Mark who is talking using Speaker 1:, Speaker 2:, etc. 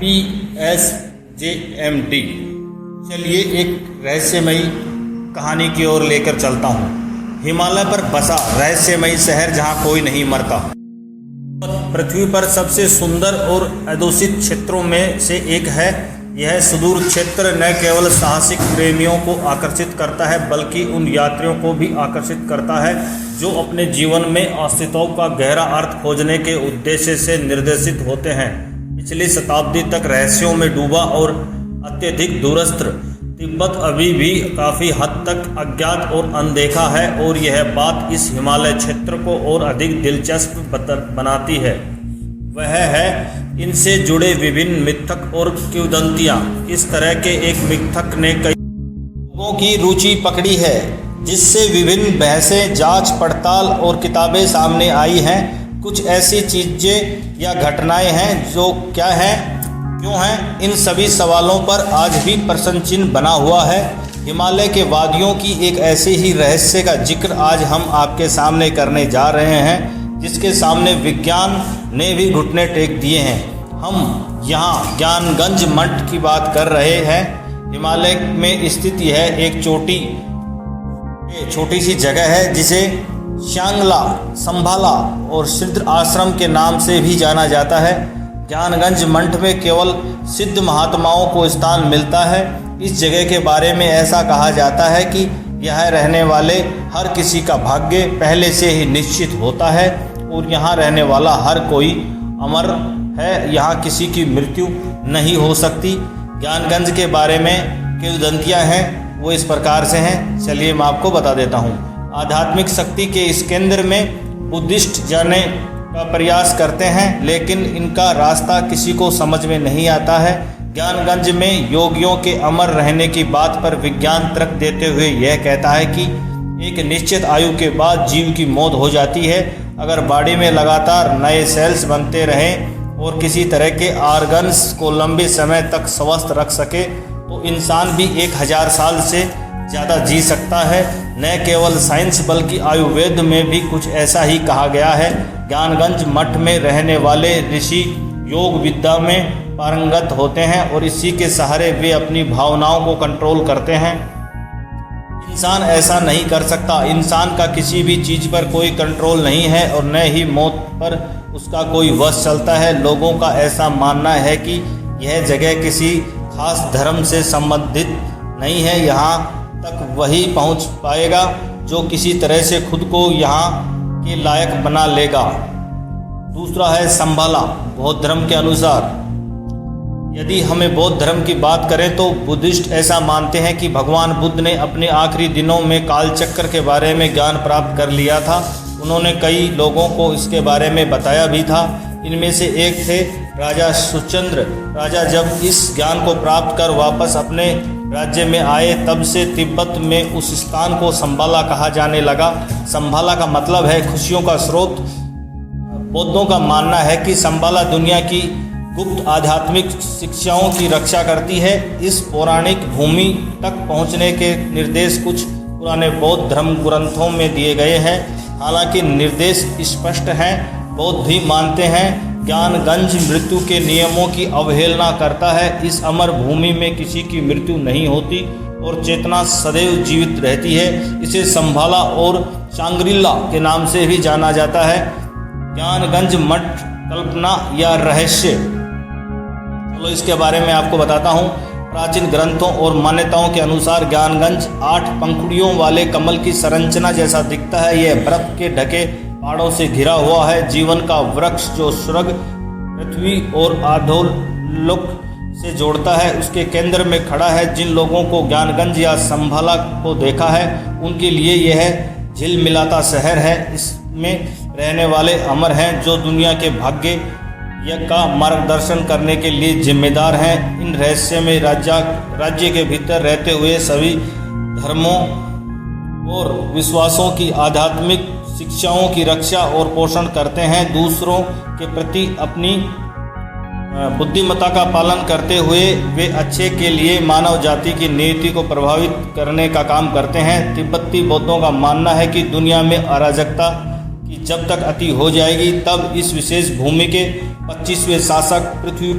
Speaker 1: PSJMD। चलिए एक रहस्यमयी कहानी की ओर लेकर चलता हूँ। हिमालय पर बसा रहस्यमयी शहर जहाँ कोई नहीं मरता। पृथ्वी पर सबसे सुंदर और अदूषित क्षेत्रों में से एक है। यह सुदूर क्षेत्र न केवल साहसिक प्रेमियों को आकर्षित करता है बल्कि उन यात्रियों को भी आकर्षित करता है जो अपने जीवन में अस्तित्व का गहरा अर्थ खोजने के उद्देश्य से निर्देशित होते हैं। पिछली शताब्दी तक रहस्यों में डूबा और अत्यधिक दूरस्थ तिब्बत अभी भी काफ़ी हद तक अज्ञात और अनदेखा है, और यह बात इस हिमालय क्षेत्र को और अधिक दिलचस्प बनाती है। वह है इनसे जुड़े विभिन्न मिथक और किंवदंतियाँ। इस तरह के एक मिथक ने कई लोगों की रुचि पकड़ी है, जिससे विभिन्न बहसें, जांच पड़ताल और किताबें सामने आई हैं। कुछ ऐसी चीज़ें या घटनाएं हैं जो क्या हैं, क्यों हैं, इन सभी सवालों पर आज भी प्रश्न चिन्ह बना हुआ है। हिमालय के वादियों की एक ऐसे ही रहस्य का जिक्र आज हम आपके सामने करने जा रहे हैं, जिसके सामने विज्ञान ने भी घुटने टेक दिए हैं। हम यहाँ ज्ञानगंज मठ की बात कर रहे हैं। हिमालय में स्थित यह एक छोटी सी जगह है जिसे श्यांगला, संभाला और सिद्ध आश्रम के नाम से भी जाना जाता है। ज्ञानगंज मठ में केवल सिद्ध महात्माओं को स्थान मिलता है। इस जगह के बारे में ऐसा कहा जाता है कि यह रहने वाले हर किसी का भाग्य पहले से ही निश्चित होता है और यहाँ रहने वाला हर कोई अमर है। यहाँ किसी की मृत्यु नहीं हो सकती। ज्ञानगंज के बारे में किंवदंतियाँ हैं, वो इस प्रकार से हैं। चलिए मैं आपको बता देता हूँ। आध्यात्मिक शक्ति के इस केंद्र में बुद्धिस्ट जाने का प्रयास करते हैं, लेकिन इनका रास्ता किसी को समझ में नहीं आता है। ज्ञानगंज में योगियों के अमर रहने की बात पर विज्ञान तर्क देते हुए यह कहता है कि एक निश्चित आयु के बाद जीव की मौत हो जाती है। अगर बॉडी में लगातार नए सेल्स बनते रहें और किसी तरह के ऑर्गन्स को लंबे समय तक स्वस्थ रख सके तो इंसान भी 1000 साल से ज़्यादा जी सकता है। न केवल साइंस बल्कि आयुर्वेद में भी कुछ ऐसा ही कहा गया है। ज्ञानगंज मठ में रहने वाले ऋषि योग विद्या में पारंगत होते हैं और इसी के सहारे वे अपनी भावनाओं को कंट्रोल करते हैं। इंसान ऐसा नहीं कर सकता। इंसान का किसी भी चीज़ पर कोई कंट्रोल नहीं है और न ही मौत पर उसका कोई वश चलता है। लोगों का ऐसा मानना है कि यह जगह किसी खास धर्म से संबंधित नहीं है। यहाँ तक वही पहुँच पाएगा जो किसी तरह से खुद को यहाँ के लायक बना लेगा। दूसरा है संभाला। बौद्ध धर्म के अनुसार यदि हमें बौद्ध धर्म की बात करें तो बुद्धिस्ट ऐसा मानते हैं कि भगवान बुद्ध ने अपने आखिरी दिनों में कालचक्र के बारे में ज्ञान प्राप्त कर लिया था। उन्होंने कई लोगों को इसके बारे में बताया भी था। इनमें से एक थे राजा सुचंद्र। राजा जब इस ज्ञान को प्राप्त कर वापस अपने राज्य में आए तब से तिब्बत में उस स्थान को संभाला कहा जाने लगा। संभाला का मतलब है खुशियों का स्रोत। बौद्धों का मानना है कि संभाला दुनिया की गुप्त आध्यात्मिक शिक्षाओं की रक्षा करती है। इस पौराणिक भूमि तक पहुंचने के निर्देश कुछ पुराने बौद्ध धर्म ग्रंथों में दिए गए हैं। हालांकि निर्देश स्पष्ट हैं। बौद्ध भी मानते हैं ज्ञानगंज मृत्यु के नियमों की अवहेलना करता है। इस अमर भूमि में किसी की मृत्यु नहीं होती और चेतना सदैव जीवित रहती है। इसे संभाला और शांग्रीला के नाम से भी जाना जाता है। ज्ञानगंज मठ कल्पना या रहस्य, चलो इसके बारे में आपको बताता हूँ। प्राचीन ग्रंथों और मान्यताओं के अनुसार ज्ञानगंज 8 पंखुड़ियों वाले कमल की संरचना जैसा दिखता है। यह बर्फ के ढके पहाड़ों से घिरा हुआ है। जीवन का वृक्ष जो स्वर्ग, पृथ्वी और अधोलोक से जोड़ता है, उसके केंद्र में खड़ा है। जिन लोगों को ज्ञानगंज या संभाला को देखा है उनके लिए यह झिलमिलाता शहर है। इसमें रहने वाले अमर हैं जो दुनिया के भाग्य का मार्गदर्शन करने के लिए जिम्मेदार हैं। इन रहस्य में राज्य के भीतर रहते हुए सभी धर्मों और विश्वासों की आध्यात्मिक शिक्षाओं की रक्षा और पोषण करते हैं। दूसरों के प्रति अपनी बुद्धिमत्ता का पालन करते हुए वे अच्छे के लिए मानव जाति की नीति को प्रभावित करने का काम करते हैं। तिब्बती बौद्धों का मानना है कि दुनिया में अराजकता कि जब तक अति हो जाएगी तब इस विशेष भूमि के 25वें शासक पृथ्वी को